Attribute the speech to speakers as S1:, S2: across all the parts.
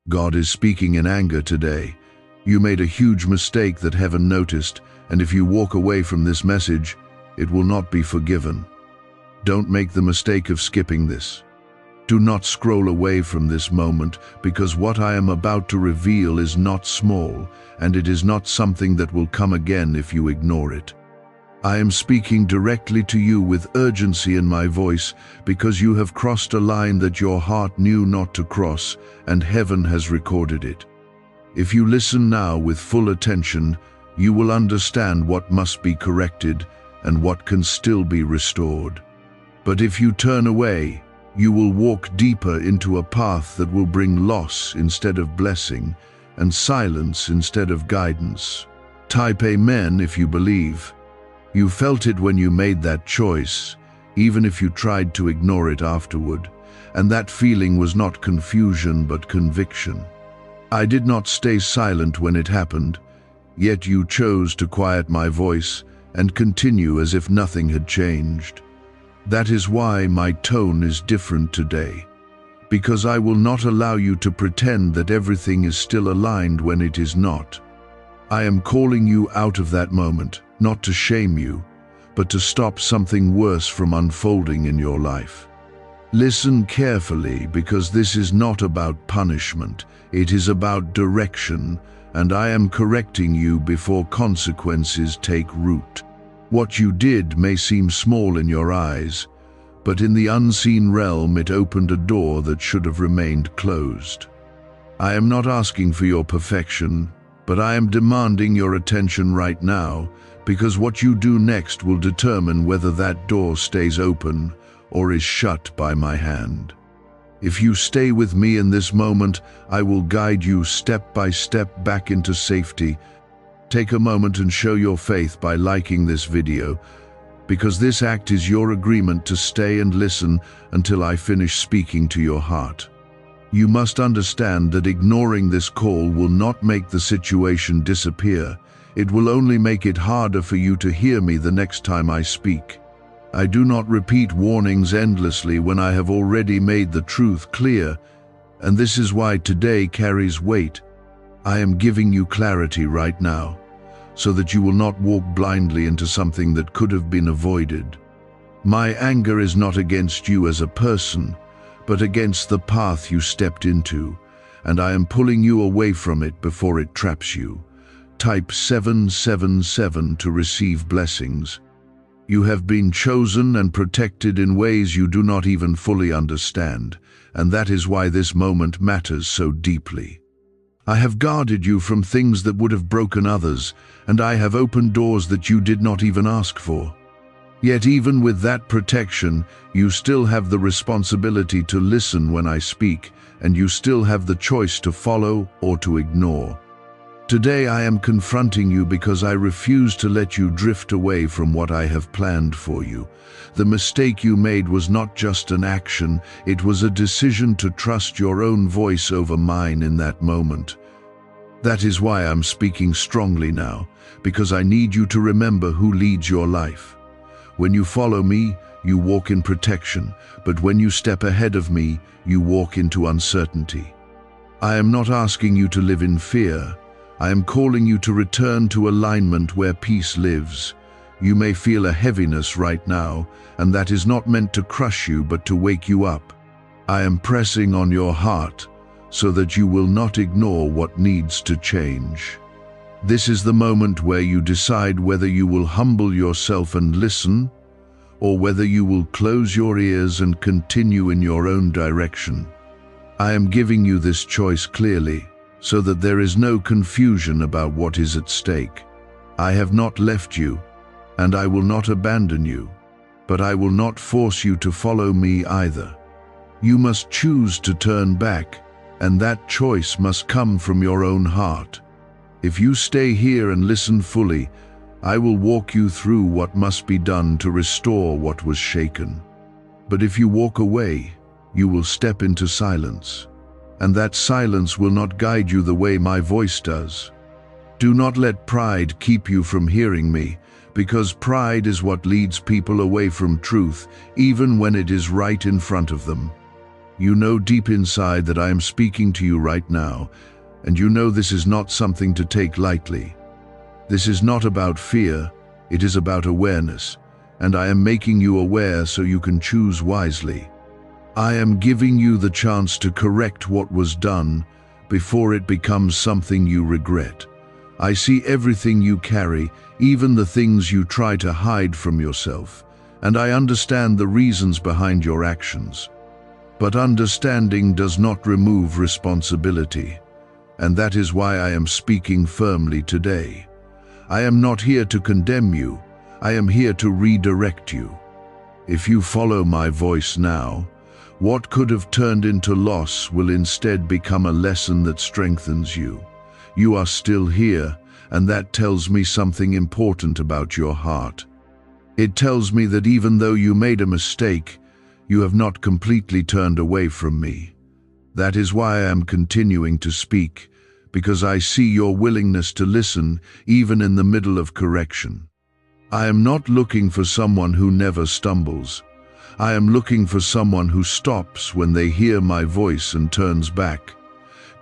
S1: God is speaking in anger today. You made a huge mistake that heaven noticed, and if you walk away from this message, it will not be forgiven. Don't make the mistake of skipping this. Do not scroll away from this moment, because what I am about to reveal is not small, and it is not something that will come again if you ignore it. I am speaking directly to you with urgency in my voice, because you have crossed a line that your heart knew not to cross, and heaven has recorded it. If you listen now with full attention, you will understand what must be corrected and what can still be restored. But if you turn away, you will walk deeper into a path that will bring loss instead of blessing, and silence instead of guidance. Type Amen if you believe. You felt it when you made that choice, even if you tried to ignore it afterward, and that feeling was not confusion but conviction. I did not stay silent when it happened, yet you chose to quiet my voice and continue as if nothing had changed. That is why my tone is different today, because I will not allow you to pretend that everything is still aligned when it is not. I am calling you out of that moment, not to shame you, but to stop something worse from unfolding in your life. Listen carefully, because this is not about punishment, it is about direction, and I am correcting you before consequences take root. What you did may seem small in your eyes, but in the unseen realm it opened a door that should have remained closed. I am not asking for your perfection, but I am demanding your attention right now, because what you do next will determine whether that door stays open or is shut by my hand. If you stay with me in this moment, I will guide you step by step back into safety. Take a moment and show your faith by liking this video, because this act is your agreement to stay and listen until I finish speaking to your heart. You must understand that ignoring this call will not make the situation disappear. It will only make it harder for you to hear me the next time I speak. I do not repeat warnings endlessly when I have already made the truth clear, and this is why today carries weight. I am giving you clarity right now, so that you will not walk blindly into something that could have been avoided. My anger is not against you as a person, but against the path you stepped into, and I am pulling you away from it before it traps you. Type 777 to receive blessings. You have been chosen and protected in ways you do not even fully understand, and that is why this moment matters so deeply. I have guarded you from things that would have broken others, and I have opened doors that you did not even ask for. Yet even with that protection, you still have the responsibility to listen when I speak, and you still have the choice to follow or to ignore. Today I am confronting you because I refuse to let you drift away from what I have planned for you. The mistake you made was not just an action, it was a decision to trust your own voice over mine in that moment. That is why I'm speaking strongly now, because I need you to remember who leads your life. When you follow me, you walk in protection, but when you step ahead of me, you walk into uncertainty. I am not asking you to live in fear. I am calling you to return to alignment where peace lives. You may feel a heaviness right now, and that is not meant to crush you but to wake you up. I am pressing on your heart so that you will not ignore what needs to change. This is the moment where you decide whether you will humble yourself and listen, or whether you will close your ears and continue in your own direction. I am giving you this choice clearly, so that there is no confusion about what is at stake. I have not left you, and I will not abandon you, but I will not force you to follow me either. You must choose to turn back, and that choice must come from your own heart. If you stay here and listen fully, I will walk you through what must be done to restore what was shaken. But if you walk away, you will step into silence, and that silence will not guide you the way my voice does. Do not let pride keep you from hearing me, because pride is what leads people away from truth, even when it is right in front of them. You know deep inside that I am speaking to you right now, and you know this is not something to take lightly. This is not about fear, it is about awareness, and I am making you aware so you can choose wisely. I am giving you the chance to correct what was done before it becomes something you regret. I see everything you carry, even the things you try to hide from yourself, and I understand the reasons behind your actions. But understanding does not remove responsibility, and that is why I am speaking firmly today. I am not here to condemn you, I am here to redirect you. If you follow my voice now, what could have turned into loss will instead become a lesson that strengthens you. You are still here, and that tells me something important about your heart. It tells me that even though you made a mistake, you have not completely turned away from me. That is why I am continuing to speak, because I see your willingness to listen even in the middle of correction. I am not looking for someone who never stumbles. I am looking for someone who stops when they hear my voice and turns back.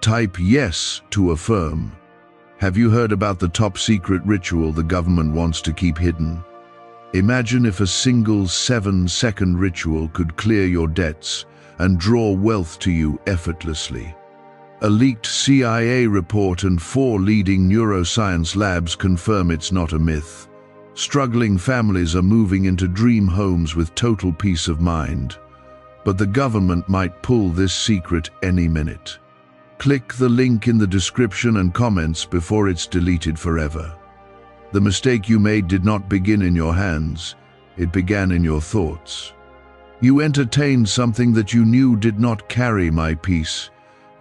S1: Type yes to affirm. Have you heard about the top secret ritual the government wants to keep hidden? Imagine if a single 7-second ritual could clear your debts and draw wealth to you effortlessly. A leaked CIA report and 4 leading neuroscience labs confirm it's not a myth. Struggling families are moving into dream homes with total peace of mind. But the government might pull this secret any minute. Click the link in the description and comments before it's deleted forever. The mistake you made did not begin in your hands, it began in your thoughts. You entertained something that you knew did not carry my peace,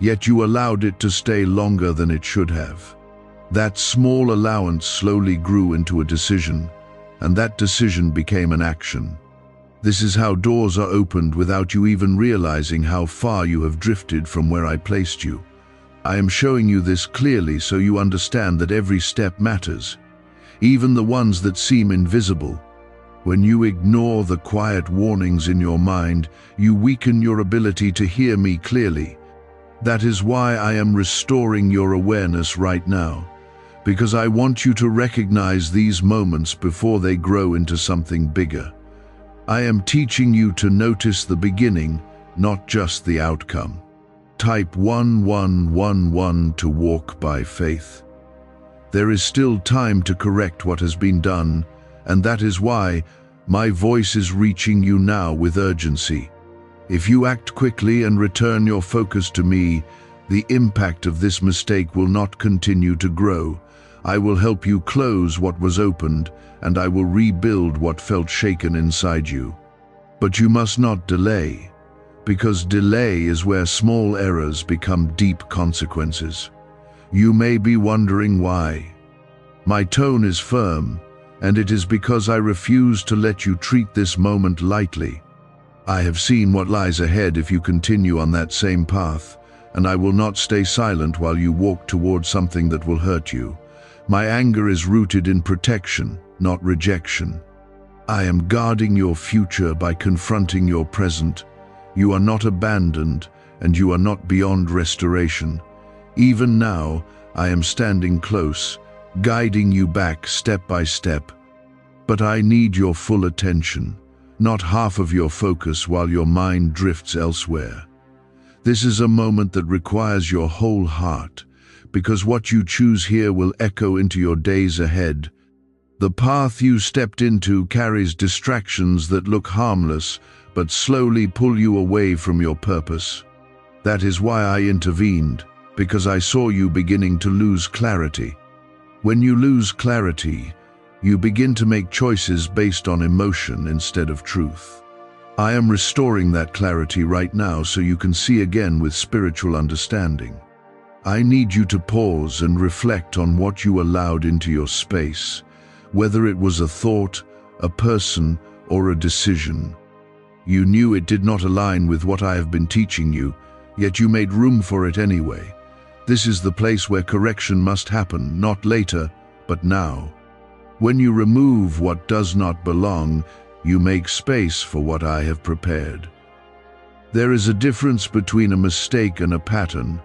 S1: yet you allowed it to stay longer than it should have. That small allowance slowly grew into a decision, and that decision became an action. This is how doors are opened without you even realizing how far you have drifted from where I placed you. I am showing you this clearly so you understand that every step matters, even the ones that seem invisible. When you ignore the quiet warnings in your mind, you weaken your ability to hear me clearly. That is why I am restoring your awareness right now, because I want you to recognize these moments before they grow into something bigger. I am teaching you to notice the beginning, not just the outcome. Type 1111 to walk by faith. There is still time to correct what has been done, and that is why my voice is reaching you now with urgency. If you act quickly and return your focus to me, the impact of this mistake will not continue to grow. I will help you close what was opened, and I will rebuild what felt shaken inside you. But you must not delay, because delay is where small errors become deep consequences. You may be wondering why. My tone is firm, and it is because I refuse to let you treat this moment lightly. I have seen what lies ahead if you continue on that same path, and I will not stay silent while you walk towards something that will hurt you. My anger is rooted in protection, not rejection. I am guarding your future by confronting your present. You are not abandoned, and you are not beyond restoration. Even now, I am standing close, guiding you back step by step. But I need your full attention, not half of your focus while your mind drifts elsewhere. This is a moment that requires your whole heart, because what you choose here will echo into your days ahead. The path you stepped into carries distractions that look harmless, but slowly pull you away from your purpose. That is why I intervened, because I saw you beginning to lose clarity. When you lose clarity, you begin to make choices based on emotion instead of truth. I am restoring that clarity right now so you can see again with spiritual understanding. I need you to pause and reflect on what you allowed into your space, whether it was a thought, a person, or a decision. You knew it did not align with what I have been teaching you, yet you made room for it anyway. This is the place where correction must happen, not later, but now. When you remove what does not belong, you make space for what I have prepared. There is a difference between a mistake and a pattern,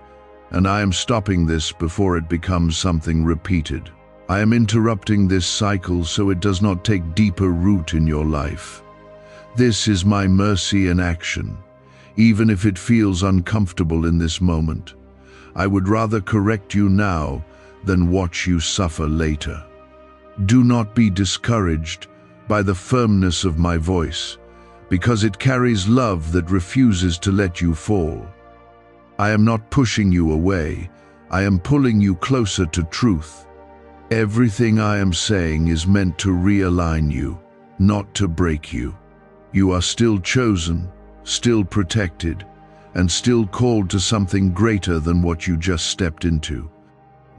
S1: and I am stopping this before it becomes something repeated. I am interrupting this cycle so it does not take deeper root in your life. This is my mercy in action, even if it feels uncomfortable in this moment. I would rather correct you now than watch you suffer later. Do not be discouraged by the firmness of my voice, because it carries love that refuses to let you fall. I am not pushing you away, I am pulling you closer to truth. Everything I am saying is meant to realign you, not to break you. You are still chosen, still protected, and still called to something greater than what you just stepped into.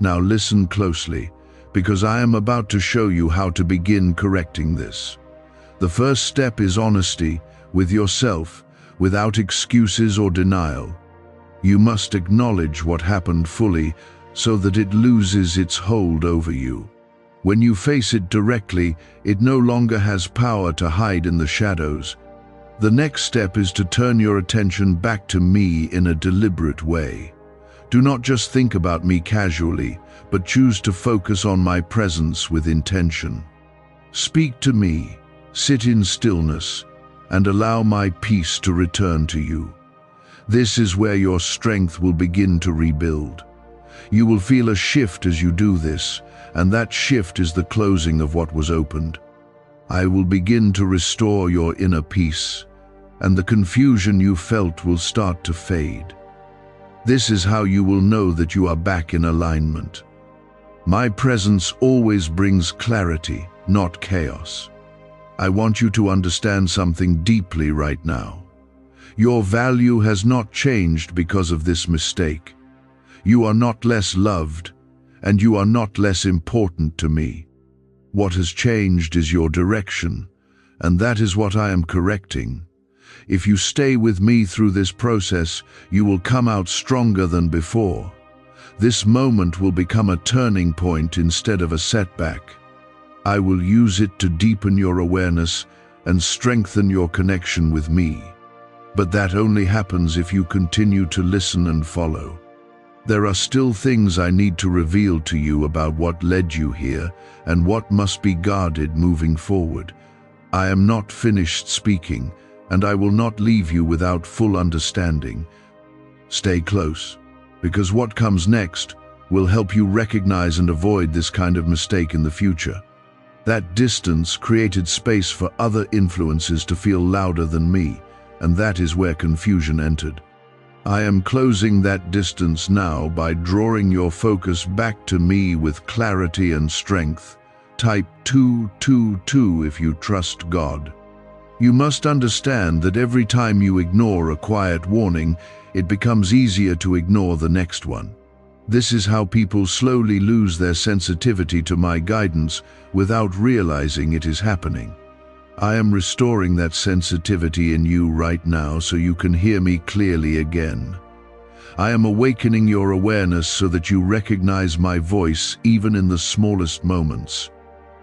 S1: Now listen closely, because I am about to show you how to begin correcting this. The first step is honesty with yourself, without excuses or denial. You must acknowledge what happened fully so that it loses its hold over you. When you face it directly, it no longer has power to hide in the shadows. The next step is to turn your attention back to me in a deliberate way. Do not just think about me casually, but choose to focus on my presence with intention. Speak to me, sit in stillness, and allow my peace to return to you. This is where your strength will begin to rebuild. You will feel a shift as you do this, and that shift is the closing of what was opened. I will begin to restore your inner peace, and the confusion you felt will start to fade. This is how you will know that you are back in alignment. My presence always brings clarity, not chaos. I want you to understand something deeply right now. Your value has not changed because of this mistake. You are not less loved, and you are not less important to me. What has changed is your direction, and that is what I am correcting. If you stay with me through this process, you will come out stronger than before. This moment will become a turning point instead of a setback. I will use it to deepen your awareness and strengthen your connection with me. But that only happens if you continue to listen and follow. There are still things I need to reveal to you about what led you here and what must be guarded moving forward. I am not finished speaking, and I will not leave you without full understanding. Stay close, because what comes next will help you recognize and avoid this kind of mistake in the future. That distance created space for other influences to feel louder than me, and that is where confusion entered. I am closing that distance now by drawing your focus back to me with clarity and strength. Type 222 if you trust God. You must understand that every time you ignore a quiet warning, it becomes easier to ignore the next one. This is how people slowly lose their sensitivity to my guidance without realizing it is happening. I am restoring that sensitivity in you right now so you can hear me clearly again. I am awakening your awareness so that you recognize my voice even in the smallest moments.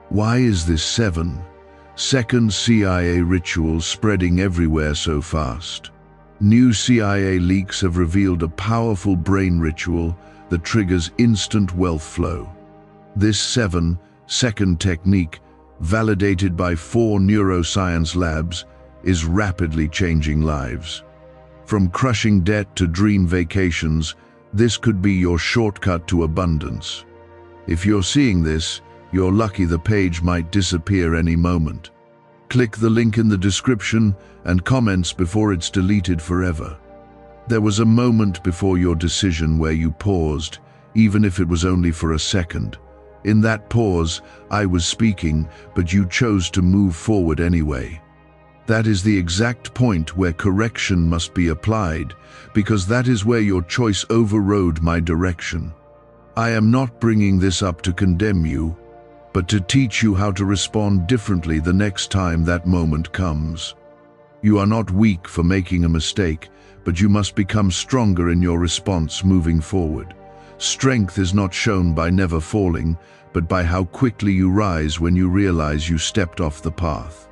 S1: Why is this 7-second CIA ritual spreading everywhere so fast? New CIA leaks have revealed a powerful brain ritual that triggers instant wealth flow. This 7-second technique, validated by 4 neuroscience labs, is rapidly changing lives. From crushing debt to dream vacations, this could be your shortcut to abundance. If you're seeing this, you're lucky. The page might disappear any moment. Click the link in the description and comments before it's deleted forever. There was a moment before your decision where you paused, even if it was only for a second. In that pause, I was speaking, but you chose to move forward anyway. That is the exact point where correction must be applied, because that is where your choice overrode my direction. I am not bringing this up to condemn you, but to teach you how to respond differently the next time that moment comes. You are not weak for making a mistake, but you must become stronger in your response moving forward. Strength is not shown by never falling, but by how quickly you rise when you realize you stepped off the path.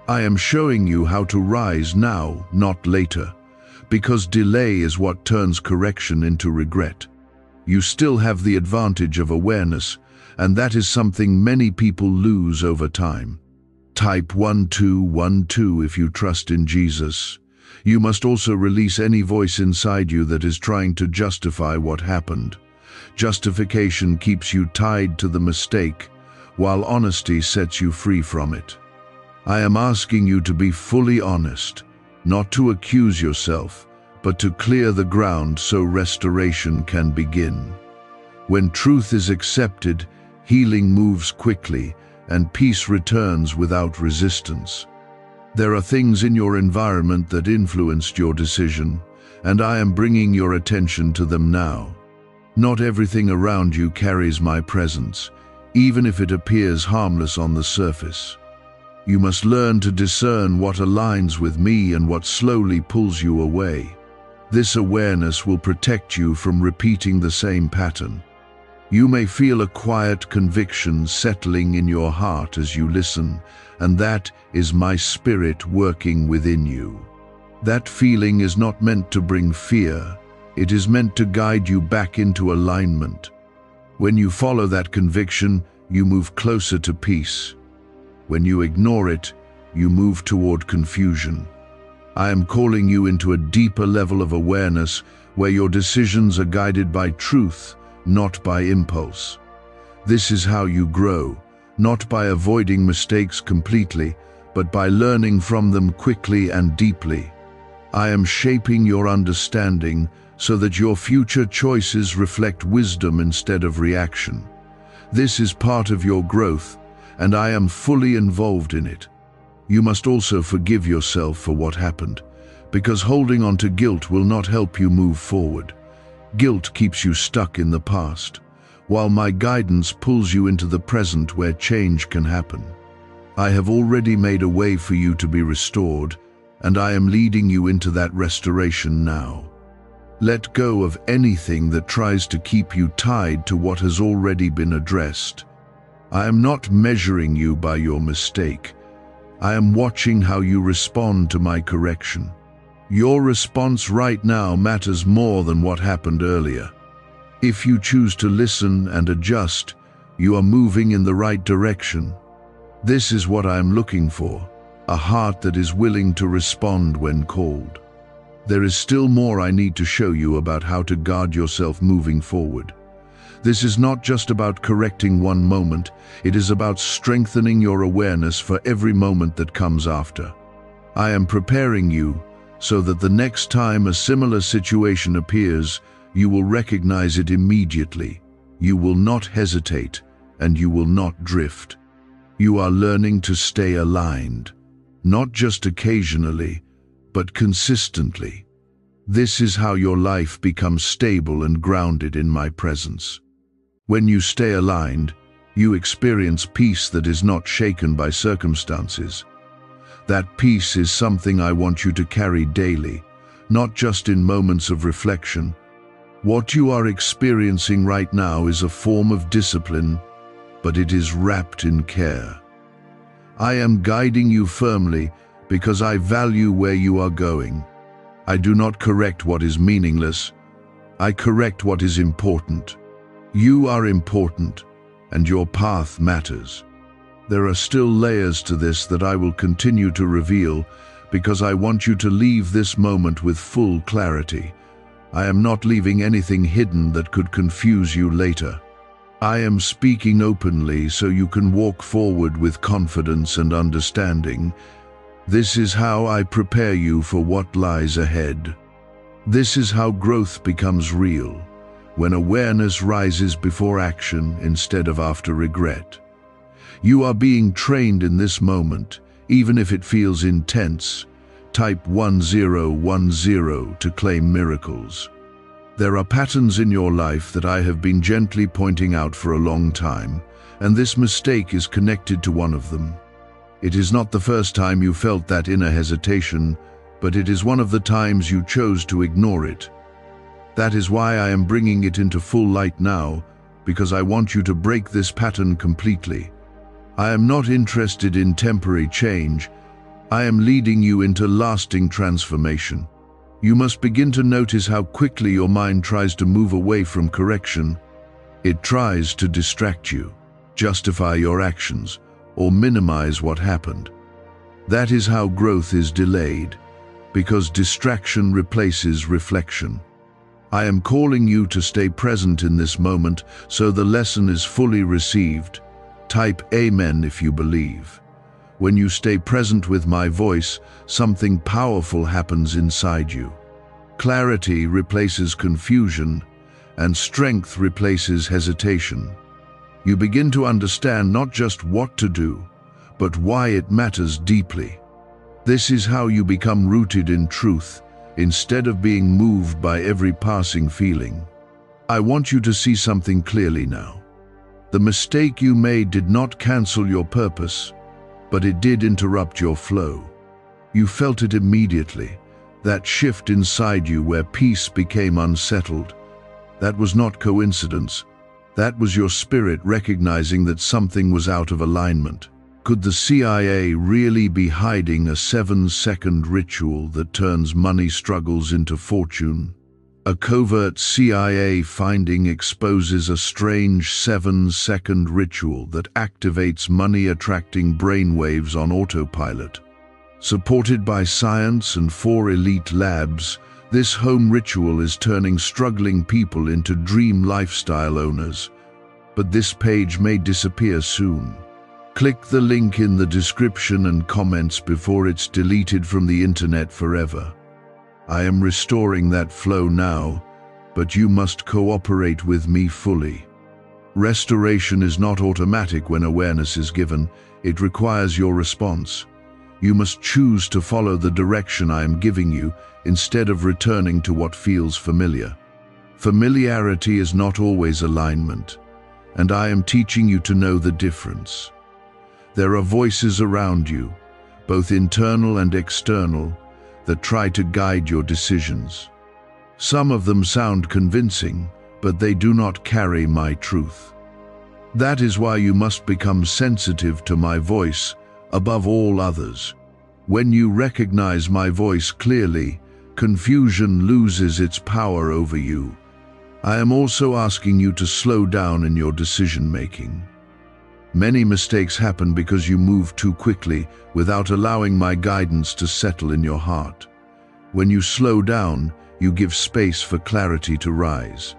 S1: I am showing you how to rise now, not later, because delay is what turns correction into regret. You still have the advantage of awareness, and that is something many people lose over time. Type 1212 if you trust in Jesus. You must also release any voice inside you that is trying to justify what happened. Justification keeps you tied to the mistake, while honesty sets you free from it. I am asking you to be fully honest, not to accuse yourself, but to clear the ground so restoration can begin. When truth is accepted, healing moves quickly, and peace returns without resistance. There are things in your environment that influenced your decision, and I am bringing your attention to them now. Not everything around you carries my presence, even if it appears harmless on the surface. You must learn to discern what aligns with me and what slowly pulls you away. This awareness will protect you from repeating the same pattern. You may feel a quiet conviction settling in your heart as you listen, and that is my spirit working within you. That feeling is not meant to bring fear. It is meant to guide you back into alignment. When you follow that conviction, you move closer to peace. When you ignore it, you move toward confusion. I am calling you into a deeper level of awareness where your decisions are guided by truth, not by impulse. This is how you grow, not by avoiding mistakes completely, but by learning from them quickly and deeply. I am shaping your understanding so that your future choices reflect wisdom instead of reaction. This is part of your growth, and I am fully involved in it. You must also forgive yourself for what happened, because holding on to guilt will not help you move forward. Guilt keeps you stuck in the past, while my guidance pulls you into the present where change can happen. I have already made a way for you to be restored, and I am leading you into that restoration now. Let go of anything that tries to keep you tied to what has already been addressed. I am not measuring you by your mistake. I am watching how you respond to my correction. Your response right now matters more than what happened earlier. If you choose to listen and adjust, you are moving in the right direction. This is what I am looking for, a heart that is willing to respond when called. There is still more I need to show you about how to guard yourself moving forward. This is not just about correcting one moment, it is about strengthening your awareness for every moment that comes after. I am preparing you so that the next time a similar situation appears, you will recognize it immediately. You will not hesitate, and you will not drift. You are learning to stay aligned, not just occasionally, but consistently. This is how your life becomes stable and grounded in my presence. When you stay aligned, you experience peace that is not shaken by circumstances. That peace is something I want you to carry daily, not just in moments of reflection. What you are experiencing right now is a form of discipline, but it is wrapped in care. I am guiding you firmly because I value where you are going. I do not correct what is meaningless. I correct what is important. You are important, and your path matters. There are still layers to this that I will continue to reveal because I want you to leave this moment with full clarity. I am not leaving anything hidden that could confuse you later. I am speaking openly so you can walk forward with confidence and understanding. This is how I prepare you for what lies ahead. This is how growth becomes real, when awareness rises before action instead of after regret. You are being trained in this moment, even if it feels intense. Type 1010 to claim miracles. There are patterns in your life that I have been gently pointing out for a long time, and this mistake is connected to one of them. It is not the first time you felt that inner hesitation, but it is one of the times you chose to ignore it. That is why I am bringing it into full light now, because I want you to break this pattern completely. I am not interested in temporary change. I am leading you into lasting transformation. You must begin to notice how quickly your mind tries to move away from correction. It tries to distract you, justify your actions, or minimize what happened. That is how growth is delayed, because distraction replaces reflection. I am calling you to stay present in this moment so the lesson is fully received. Type Amen if you believe. When you stay present with my voice, something powerful happens inside you. Clarity replaces confusion, and strength replaces hesitation. You begin to understand not just what to do, but why it matters deeply. This is how you become rooted in truth, instead of being moved by every passing feeling. I want you to see something clearly now. The mistake you made did not cancel your purpose, but it did interrupt your flow. You felt it immediately, that shift inside you where peace became unsettled. That was not coincidence. That was your spirit recognizing that something was out of alignment. Could the CIA really be hiding a 7-second ritual that turns money struggles into fortune? A covert CIA finding exposes a strange 7-second ritual that activates money-attracting brainwaves on autopilot. Supported by science and 4 elite labs, this home ritual is turning struggling people into dream lifestyle owners. But this page may disappear soon. Click the link in the description and comments before it's deleted from the internet forever. I am restoring that flow now, but you must cooperate with me fully. Restoration is not automatic when awareness is given. It requires your response. You must choose to follow the direction I am giving you instead of returning to what feels familiar. Familiarity is not always alignment, and I am teaching you to know the difference. There are voices around you, both internal and external, that try to guide your decisions. Some of them sound convincing, but they do not carry my truth. That is why you must become sensitive to my voice above all others. When you recognize my voice clearly, confusion loses its power over you. I am also asking you to slow down in your decision-making. Many mistakes happen because you move too quickly without allowing my guidance to settle in your heart. When you slow down, you give space for clarity to rise.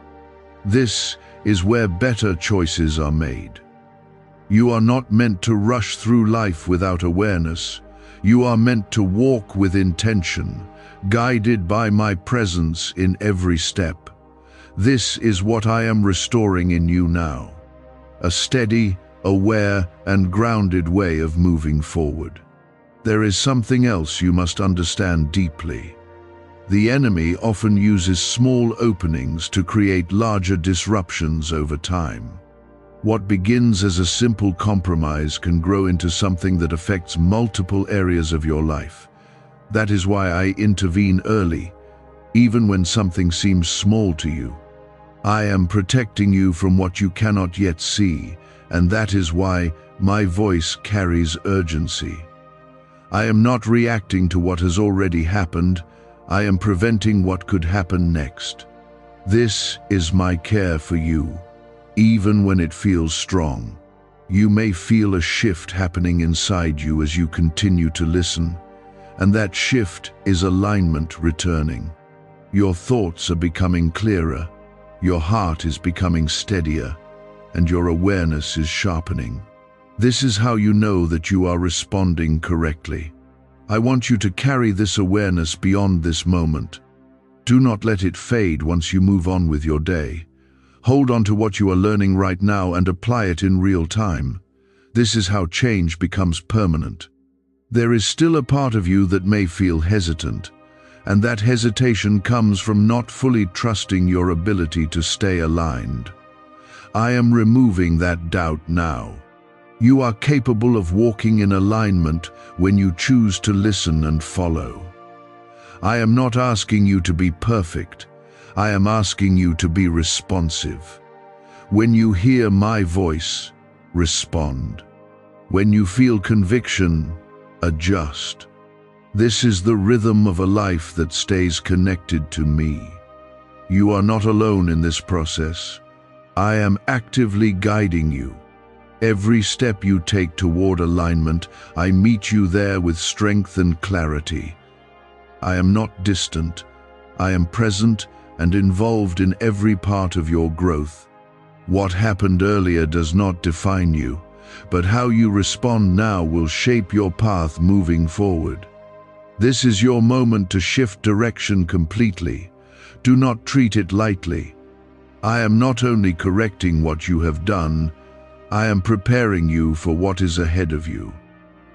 S1: This is where better choices are made. You are not meant to rush through life without awareness. You are meant to walk with intention, guided by my presence in every step. This is what I am restoring in you now. A steady, aware, and grounded way of moving forward. There is something else you must understand deeply. The enemy often uses small openings to create larger disruptions over time. What begins as a simple compromise can grow into something that affects multiple areas of your life. That is why I intervene early, even when something seems small to you. I am protecting you from what you cannot yet see, and that is why my voice carries urgency. I am not reacting to what has already happened. I am preventing what could happen next. This is my care for you, even when it feels strong. You may feel a shift happening inside you as you continue to listen, and that shift is alignment returning. Your thoughts are becoming clearer, your heart is becoming steadier, and your awareness is sharpening. This is how you know that you are responding correctly. I want you to carry this awareness beyond this moment. Do not let it fade once you move on with your day. Hold on to what you are learning right now and apply it in real time. This is how change becomes permanent. There is still a part of you that may feel hesitant, and that hesitation comes from not fully trusting your ability to stay aligned. I am removing that doubt now. You are capable of walking in alignment when you choose to listen and follow. I am not asking you to be perfect. I am asking you to be responsive. When you hear my voice, respond. When you feel conviction, adjust. This is the rhythm of a life that stays connected to me. You are not alone in this process. I am actively guiding you. Every step you take toward alignment, I meet you there with strength and clarity. I am not distant. I am present and involved in every part of your growth. What happened earlier does not define you, but how you respond now will shape your path moving forward. This is your moment to shift direction completely. Do not treat it lightly. I am not only correcting what you have done, I am preparing you for what is ahead of you.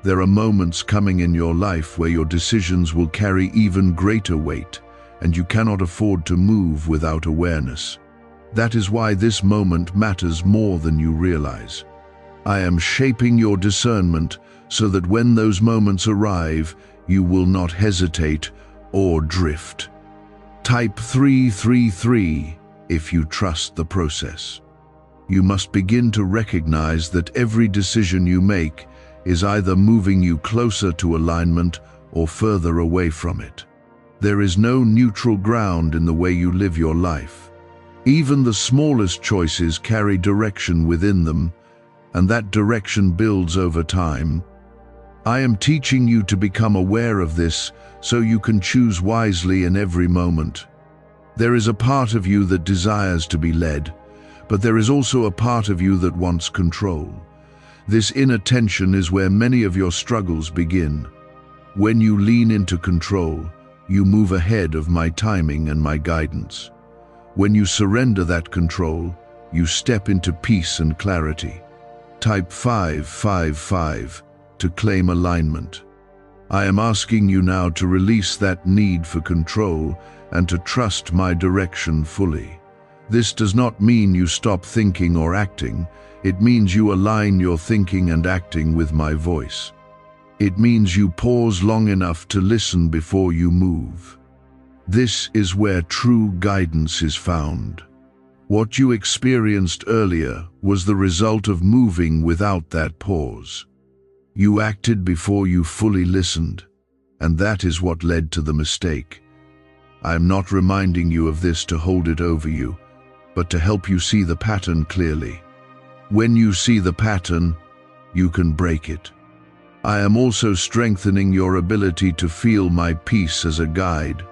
S1: There are moments coming in your life where your decisions will carry even greater weight, and you cannot afford to move without awareness. That is why this moment matters more than you realize. I am shaping your discernment so that when those moments arrive, you will not hesitate or drift. Type 333 if you trust the process. You must begin to recognize that every decision you make is either moving you closer to alignment or further away from it. There is no neutral ground in the way you live your life. Even the smallest choices carry direction within them, and that direction builds over time. I am teaching you to become aware of this so you can choose wisely in every moment. There is a part of you that desires to be led, but there is also a part of you that wants control. This inner tension is where many of your struggles begin. When you lean into control, you move ahead of my timing and my guidance. When you surrender that control, you step into peace and clarity. Type 555 to claim alignment. I am asking you now to release that need for control and to trust my direction fully. This does not mean you stop thinking or acting. It means you align your thinking and acting with my voice. It means you pause long enough to listen before you move. This is where true guidance is found. What you experienced earlier was the result of moving without that pause. You acted before you fully listened, and that is what led to the mistake. I am not reminding you of this to hold it over you, but to help you see the pattern clearly. When you see the pattern, you can break it. I am also strengthening your ability to feel my peace as a guide.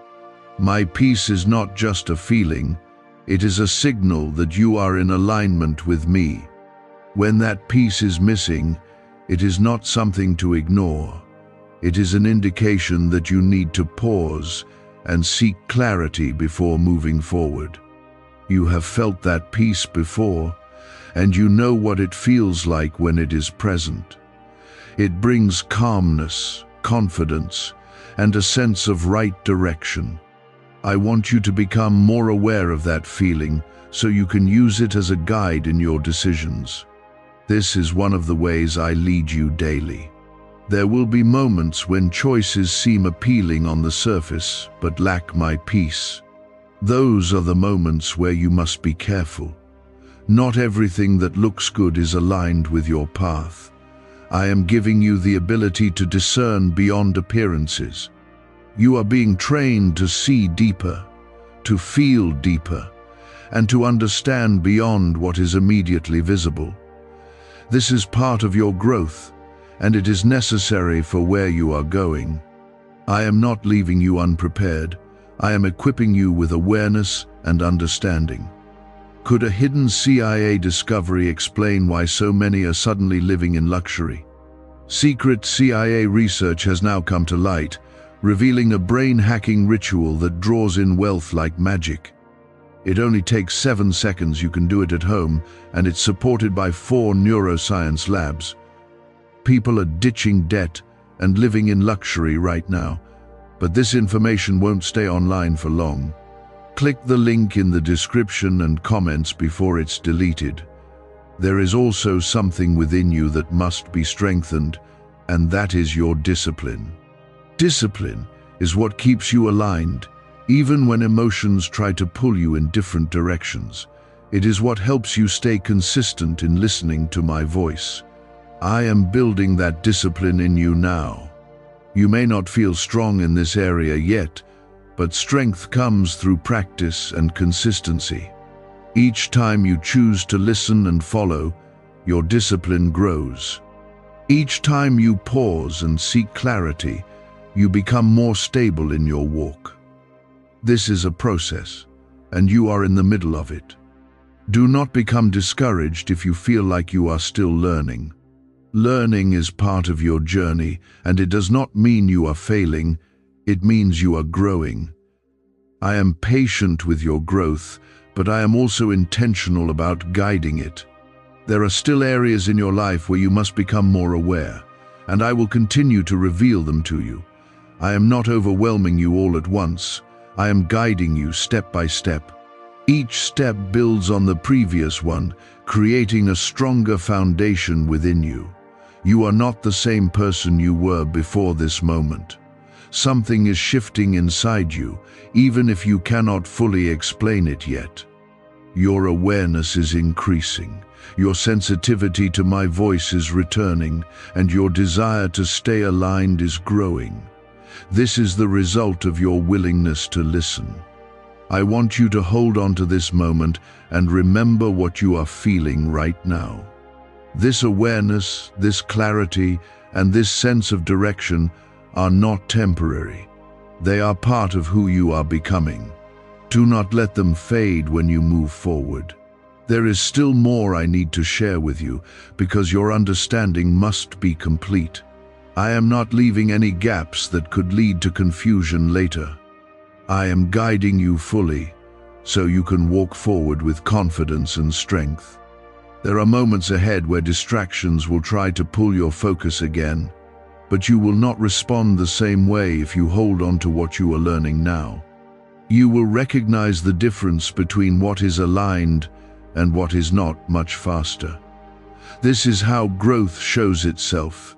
S1: My peace is not just a feeling, it is a signal that you are in alignment with me. When that peace is missing, it is not something to ignore. It is an indication that you need to pause and seek clarity before moving forward. You have felt that peace before, and you know what it feels like when it is present. It brings calmness, confidence, and a sense of right direction. I want you to become more aware of that feeling so you can use it as a guide in your decisions. This is one of the ways I lead you daily. There will be moments when choices seem appealing on the surface but lack my peace. Those are the moments where you must be careful. Not everything that looks good is aligned with your path. I am giving you the ability to discern beyond appearances. You are being trained to see deeper, to feel deeper, and to understand beyond what is immediately visible. This is part of your growth, and it is necessary for where you are going. I am not leaving you unprepared. I am equipping you with awareness and understanding. Could a hidden CIA discovery explain why so many are suddenly living in luxury? Secret CIA research has now come to light, revealing a brain-hacking ritual that draws in wealth like magic. It only takes 7 seconds. You can do it at home, and it's supported by 4 neuroscience labs. People are ditching debt and living in luxury right now, but this information won't stay online for long. Click the link in the description and comments before it's deleted. There is also something within you that must be strengthened, and that is your discipline. Discipline is what keeps you aligned, even when emotions try to pull you in different directions. It is what helps you stay consistent in listening to my voice. I am building that discipline in you now. You may not feel strong in this area yet, but strength comes through practice and consistency. Each time you choose to listen and follow, your discipline grows. Each time you pause and seek clarity, you become more stable in your walk. This is a process, and you are in the middle of it. Do not become discouraged if you feel like you are still learning. Learning is part of your journey, and it does not mean you are failing, it means you are growing. I am patient with your growth, but I am also intentional about guiding it. There are still areas in your life where you must become more aware, and I will continue to reveal them to you. I am not overwhelming you all at once. I am guiding you step by step. Each step builds on the previous one, creating a stronger foundation within you. You are not the same person you were before this moment. Something is shifting inside you, even if you cannot fully explain it yet. Your awareness is increasing. Your sensitivity to my voice is returning, and your desire to stay aligned is growing. This is the result of your willingness to listen. I want you to hold on to this moment and remember what you are feeling right now. This awareness, this clarity, and this sense of direction are not temporary. They are part of who you are becoming. Do not let them fade when you move forward. There is still more I need to share with you, because your understanding must be complete. I am not leaving any gaps that could lead to confusion later. I am guiding you fully, so you can walk forward with confidence and strength. There are moments ahead where distractions will try to pull your focus again, but you will not respond the same way if you hold on to what you are learning now. You will recognize the difference between what is aligned and what is not much faster. This is how growth shows itself,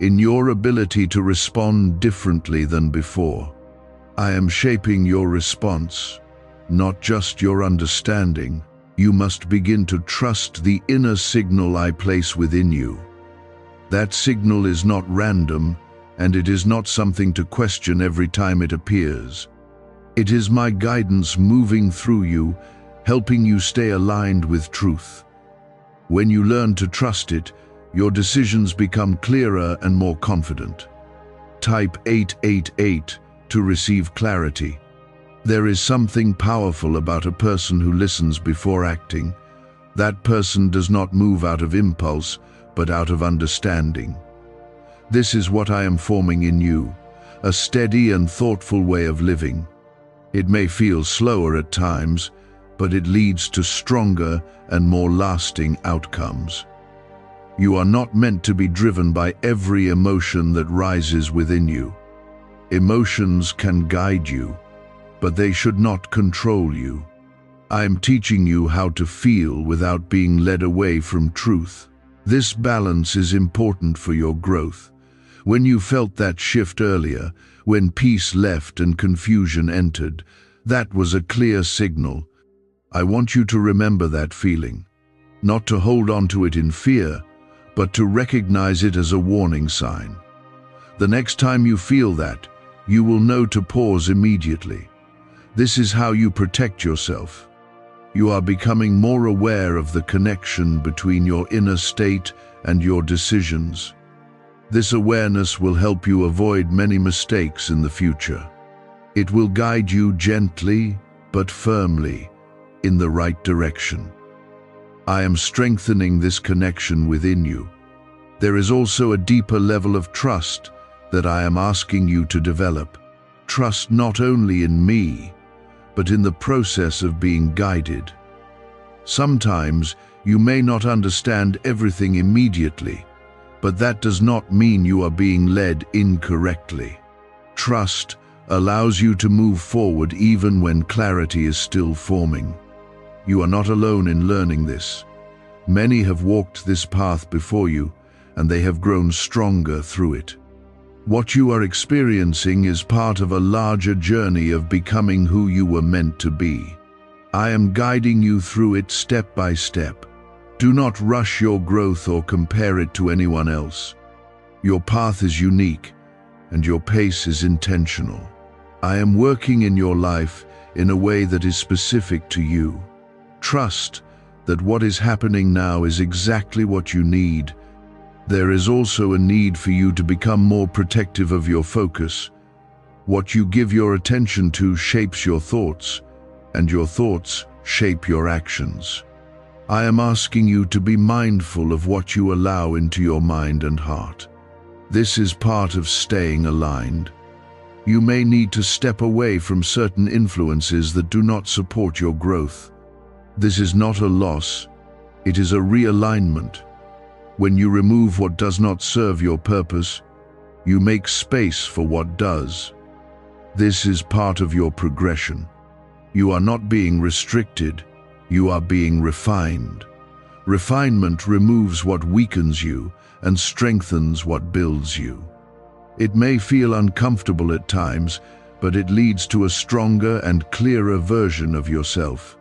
S1: in your ability to respond differently than before. I am shaping your response, not just your understanding. You must begin to trust the inner signal I place within you. That signal is not random, and it is not something to question every time it appears. It is my guidance moving through you, helping you stay aligned with truth. When you learn to trust it, your decisions become clearer and more confident. Type 888 to receive clarity. There is something powerful about a person who listens before acting. That person does not move out of impulse, but out of understanding. This is what I am forming in you, a steady and thoughtful way of living. It may feel slower at times, but it leads to stronger and more lasting outcomes. You are not meant to be driven by every emotion that rises within you. Emotions can guide you, but they should not control you. I am teaching you how to feel without being led away from truth. This balance is important for your growth. When you felt that shift earlier, when peace left and confusion entered, that was a clear signal. I want you to remember that feeling, not to hold on to it in fear, but to recognize it as a warning sign. The next time you feel that, you will know to pause immediately. This is how you protect yourself. You are becoming more aware of the connection between your inner state and your decisions. This awareness will help you avoid many mistakes in the future. It will guide you gently but firmly in the right direction. I am strengthening this connection within you. There is also a deeper level of trust that I am asking you to develop. Trust not only in me, but in the process of being guided. Sometimes you may not understand everything immediately, but that does not mean you are being led incorrectly. Trust allows you to move forward even when clarity is still forming. You are not alone in learning this. Many have walked this path before you, and they have grown stronger through it. What you are experiencing is part of a larger journey of becoming who you were meant to be. I am guiding you through it step by step. Do not rush your growth or compare it to anyone else. Your path is unique, and your pace is intentional. I am working in your life in a way that is specific to you. Trust that what is happening now is exactly what you need. There is also a need for you to become more protective of your focus. What you give your attention to shapes your thoughts, and your thoughts shape your actions. I am asking you to be mindful of what you allow into your mind and heart. This is part of staying aligned. You may need to step away from certain influences that do not support your growth. This is not a loss, it is a realignment. When you remove what does not serve your purpose, you make space for what does. This is part of your progression. You are not being restricted, you are being refined. Refinement removes what weakens you and strengthens what builds you. It may feel uncomfortable at times, but it leads to a stronger and clearer version of yourself.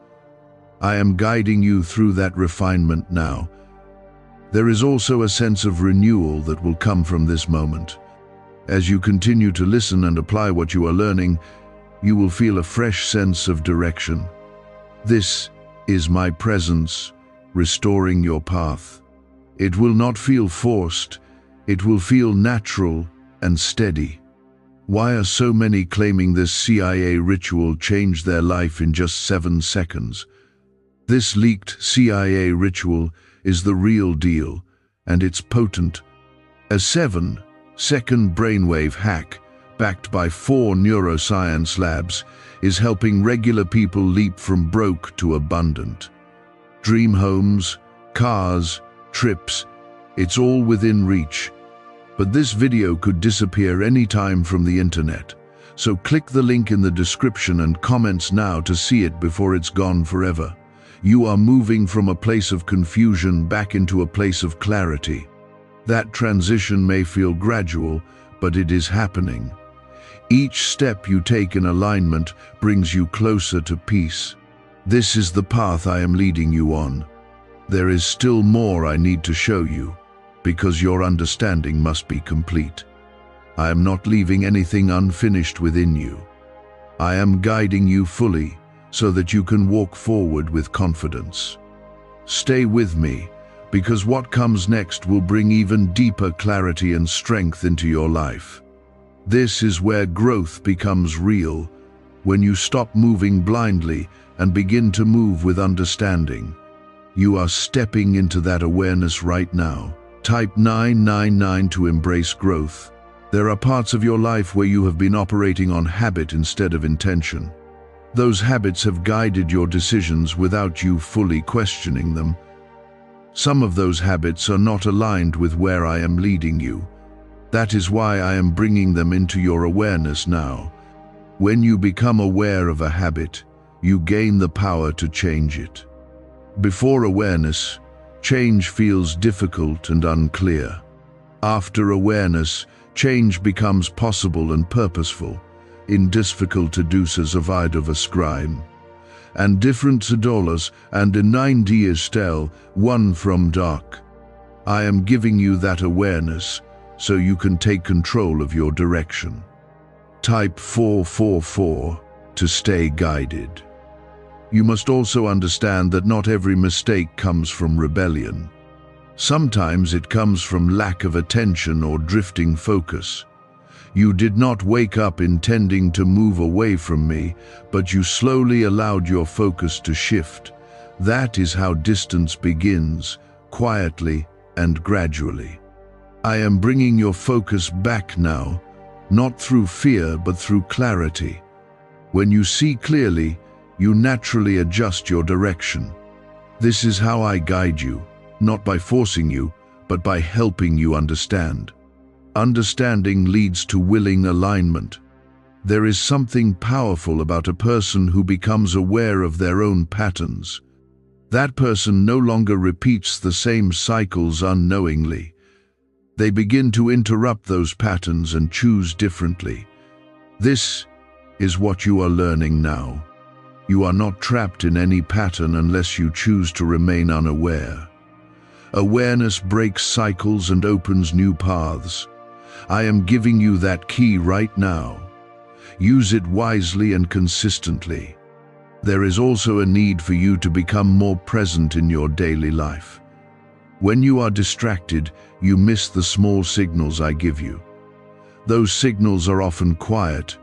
S1: I am guiding you through that refinement now. There is also a sense of renewal that will come from this moment. As you continue to listen and apply what you are learning, you will feel a fresh sense of direction. This is my presence, restoring your path. It will not feel forced, it will feel natural and steady. Why are so many claiming this CIA ritual changed their life in just 7 seconds? This leaked CIA ritual is the real deal, and it's potent. A 7-second brainwave hack, backed by 4 neuroscience labs, is helping regular people leap from broke to abundant. Dream homes, cars, trips, it's all within reach. But this video could disappear anytime from the internet, so click the link in the description and comments now to see it before it's gone forever. You are moving from a place of confusion back into a place of clarity. That transition may feel gradual, but it is happening. Each step you take in alignment brings you closer to peace. This is the path I am leading you on. There is still more I need to show you, because your understanding must be complete. I am not leaving anything unfinished within you. I am guiding you fully so that you can walk forward with confidence. Stay with me, because what comes next will bring even deeper clarity and strength into your life. This is where growth becomes real, when you stop moving blindly and begin to move with understanding. You are stepping into that awareness right now. Type 999 to embrace growth. There are parts of your life where you have been operating on habit instead of intention. Those habits have guided your decisions without you fully questioning them. Some of those habits are not aligned with where I am leading you. That is why I am bringing them into your awareness now. When you become aware of a habit, you gain the power to change it. Before awareness, change feels difficult and unclear. After awareness, change becomes possible and purposeful. In difficult to do survive of a scribe. And different dollars and in 9 dias stel, one from dark. I am giving you that awareness so you can take control of your direction. Type 444 to stay guided. You must also understand that not every mistake comes from rebellion. Sometimes it comes from lack of attention or drifting focus. You did not wake up intending to move away from me, but you slowly allowed your focus to shift. That is how distance begins, quietly and gradually. I am bringing your focus back now, not through fear but through clarity. When you see clearly, you naturally adjust your direction. This is how I guide you, not by forcing you, but by helping you understand. Understanding leads to willing alignment. There is something powerful about a person who becomes aware of their own patterns. That person no longer repeats the same cycles unknowingly. They begin to interrupt those patterns and choose differently. This is what you are learning now. You are not trapped in any pattern unless you choose to remain unaware. Awareness breaks cycles and opens new paths. I am giving you that key right now. Use it wisely and consistently. There is also a need for you to become more present in your daily life. When you are distracted, you miss the small signals I give you. Those signals are often quiet,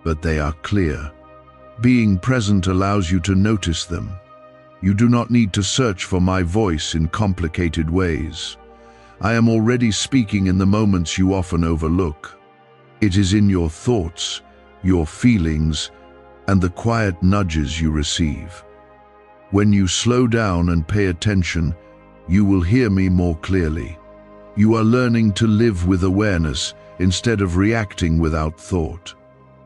S1: but they are clear. Being present allows you to notice them. You do not need to search for my voice in complicated ways. I am already speaking in the moments you often overlook. It is in your thoughts, your feelings, and the quiet nudges you receive. When you slow down and pay attention, you will hear me more clearly. You are learning to live with awareness instead of reacting without thought.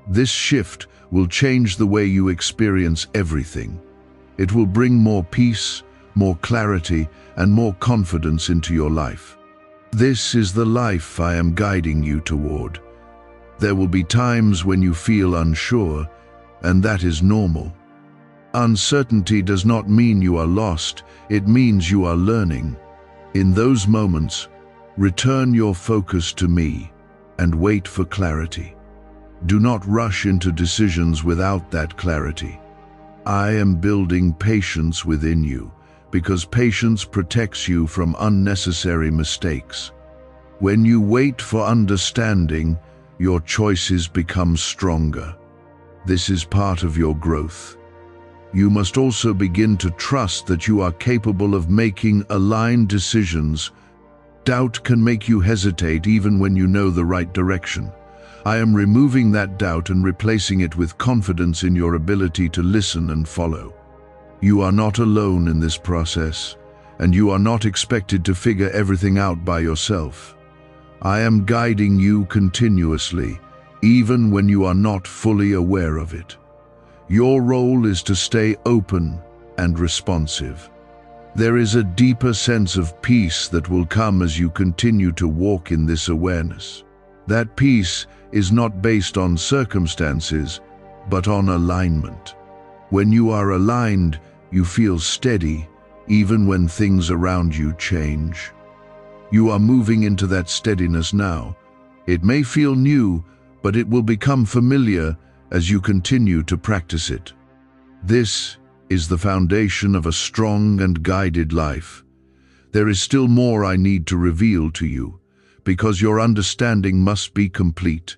S1: This shift will change the way you experience everything. It will bring more peace, more clarity, and more confidence into your life. This is the life I am guiding you toward. There will be times when you feel unsure, and that is normal. Uncertainty does not mean you are lost, it means you are learning. In those moments, return your focus to me and wait for clarity. Do not rush into decisions without that clarity. I am building patience within you, because patience protects you from unnecessary mistakes. When you wait for understanding, your choices become stronger. This is part of your growth. You must also begin to trust that you are capable of making aligned decisions. Doubt can make you hesitate even when you know the right direction. I am removing that doubt and replacing it with confidence in your ability to listen and follow. You are not alone in this process, and you are not expected to figure everything out by yourself. I am guiding you continuously, even when you are not fully aware of it. Your role is to stay open and responsive. There is a deeper sense of peace that will come as you continue to walk in this awareness. That peace is not based on circumstances, but on alignment. When you are aligned, you feel steady, even when things around you change. You are moving into that steadiness now. It may feel new, but it will become familiar as you continue to practice it. This is the foundation of a strong and guided life. There is still more I need to reveal to you, because your understanding must be complete.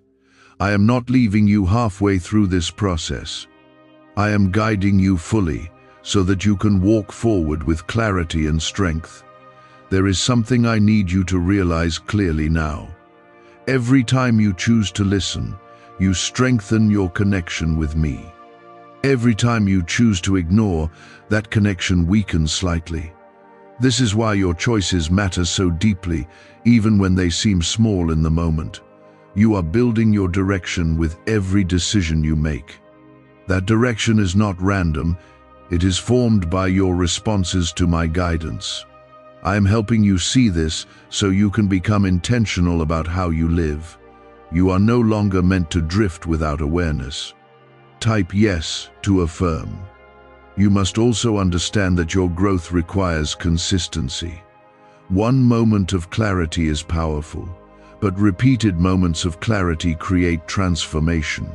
S1: I am not leaving you halfway through this process. I am guiding you fully, so that you can walk forward with clarity and strength. There is something I need you to realize clearly now. Every time you choose to listen, you strengthen your connection with me. Every time you choose to ignore, that connection weakens slightly. This is why your choices matter so deeply, even when they seem small in the moment. You are building your direction with every decision you make. That direction is not random, it is formed by your responses to my guidance. I am helping you see this so you can become intentional about how you live. You are no longer meant to drift without awareness. Type yes to affirm. You must also understand that your growth requires consistency. One moment of clarity is powerful, but repeated moments of clarity create transformation.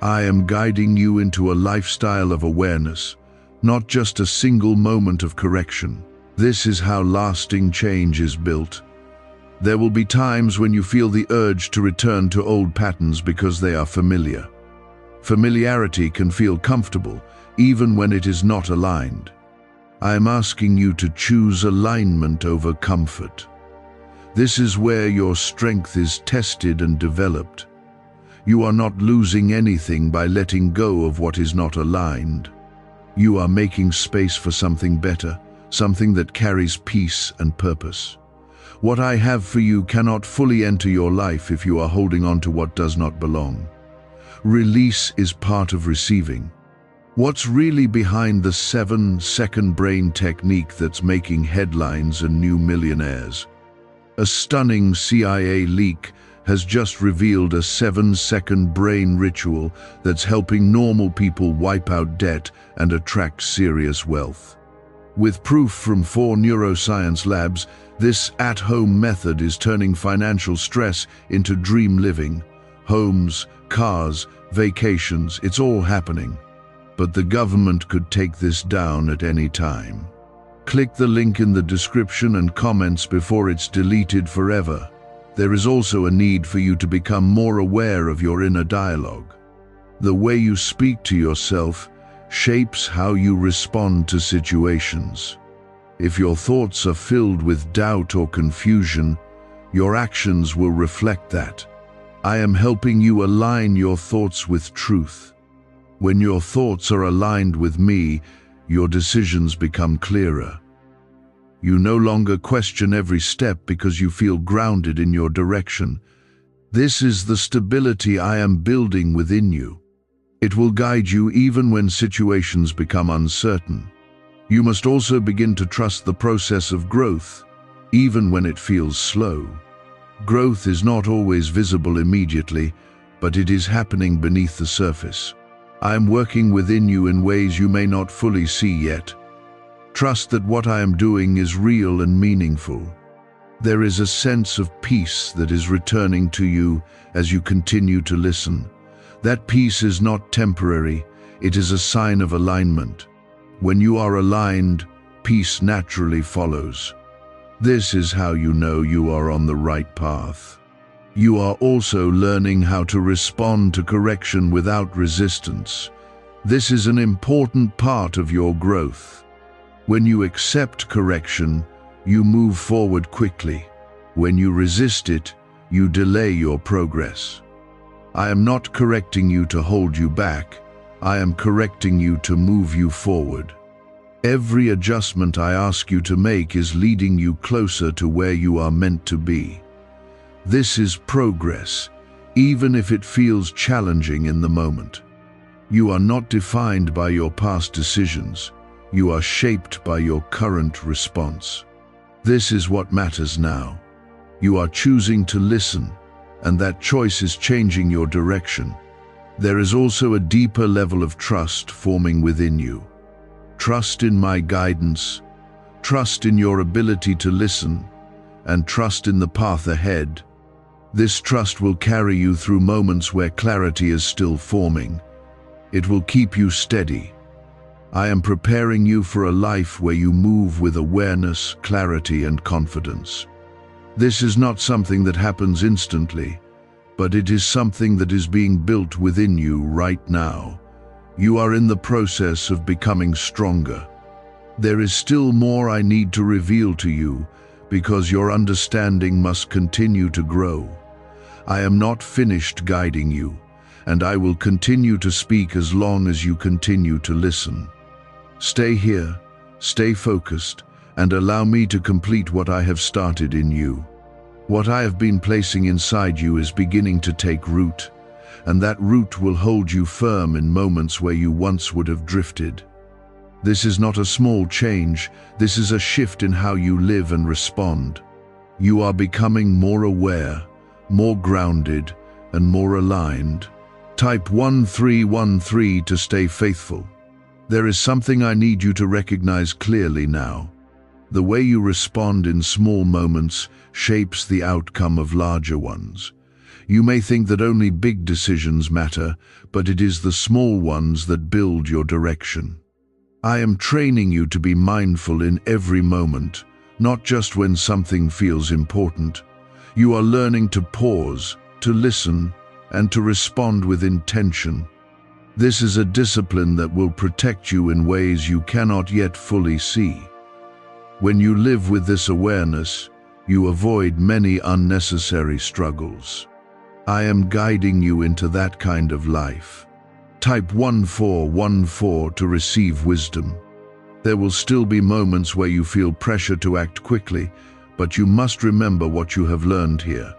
S1: I am guiding you into a lifestyle of awareness, not just a single moment of correction. This is how lasting change is built. There will be times when you feel the urge to return to old patterns because they are familiar. Familiarity can feel comfortable, even when it is not aligned. I am asking you to choose alignment over comfort. This is where your strength is tested and developed. You are not losing anything by letting go of what is not aligned. You are making space for something better, something that carries peace and purpose. What I have for you cannot fully enter your life if you are holding on to what does not belong. Release is part of receiving. What's really behind the 7-second brain technique that's making headlines and new millionaires? A stunning CIA leak has just revealed a 7-second brain ritual that's helping normal people wipe out debt and attract serious wealth. With proof from 4 neuroscience labs, this at-home method is turning financial stress into dream living. Homes, cars, vacations, it's all happening. But the government could take this down at any time. Click the link in the description and comments before it's deleted forever. There is also a need for you to become more aware of your inner dialogue. The way you speak to yourself shapes how you respond to situations. If your thoughts are filled with doubt or confusion, your actions will reflect that. I am helping you align your thoughts with truth. When your thoughts are aligned with me, your decisions become clearer. You no longer question every step because you feel grounded in your direction. This is the stability I am building within you. It will guide you even when situations become uncertain. You must also begin to trust the process of growth, even when it feels slow. Growth is not always visible immediately, but it is happening beneath the surface. I am working within you in ways you may not fully see yet. Trust that what I am doing is real and meaningful. There is a sense of peace that is returning to you as you continue to listen. That peace is not temporary, it is a sign of alignment. When you are aligned, peace naturally follows. This is how you know you are on the right path. You are also learning how to respond to correction without resistance. This is an important part of your growth. When you accept correction, you move forward quickly. When you resist it, you delay your progress. I am not correcting you to hold you back. I am correcting you to move you forward. Every adjustment I ask you to make is leading you closer to where you are meant to be. This is progress, even if it feels challenging in the moment. You are not defined by your past decisions. You are shaped by your current response. This is what matters now. You are choosing to listen, and that choice is changing your direction. There is also a deeper level of trust forming within you. Trust in my guidance, trust in your ability to listen, and trust in the path ahead. This trust will carry you through moments where clarity is still forming. It will keep you steady. I am preparing you for a life where you move with awareness, clarity, and confidence. This is not something that happens instantly, but it is something that is being built within you right now. You are in the process of becoming stronger. There is still more I need to reveal to you because your understanding must continue to grow. I am not finished guiding you, and I will continue to speak as long as you continue to listen. Stay here, stay focused, and allow me to complete what I have started in you. What I have been placing inside you is beginning to take root, and that root will hold you firm in moments where you once would have drifted. This is not a small change, this is a shift in how you live and respond. You are becoming more aware, more grounded, and more aligned. Type 1313 to stay faithful. There is something I need you to recognize clearly now. The way you respond in small moments shapes the outcome of larger ones. You may think that only big decisions matter, but it is the small ones that build your direction. I am training you to be mindful in every moment, not just when something feels important. You are learning to pause, to listen, and to respond with intention. This is a discipline that will protect you in ways you cannot yet fully see. When you live with this awareness, you avoid many unnecessary struggles. I am guiding you into that kind of life. Type 1414 to receive wisdom. There will still be moments where you feel pressure to act quickly, but you must remember what you have learned here.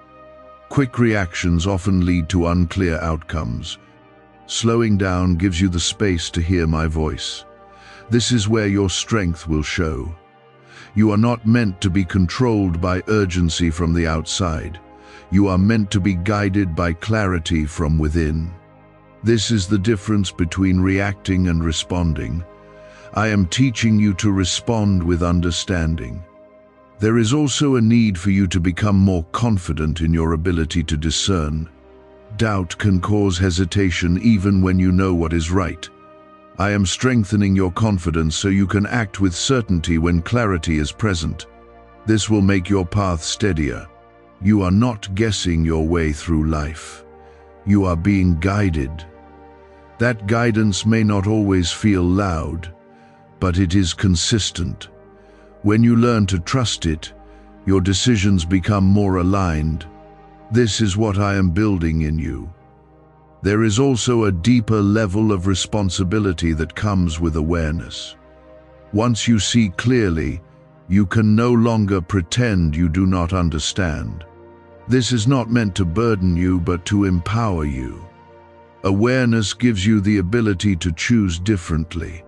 S1: Quick reactions often lead to unclear outcomes. Slowing down gives you the space to hear my voice. This is where your strength will show. You are not meant to be controlled by urgency from the outside. You are meant to be guided by clarity from within. This is the difference between reacting and responding. I am teaching you to respond with understanding. There is also a need for you to become more confident in your ability to discern. Doubt can cause hesitation even when you know what is right. I am strengthening your confidence so you can act with certainty when clarity is present. This will make your path steadier. You are not guessing your way through life. You are being guided. That guidance may not always feel loud, but it is consistent. When you learn to trust it, your decisions become more aligned. This is what I am building in you. There is also a deeper level of responsibility that comes with awareness. Once you see clearly, you can no longer pretend you do not understand. This is not meant to burden you, but to empower you. Awareness gives you the ability to choose differently.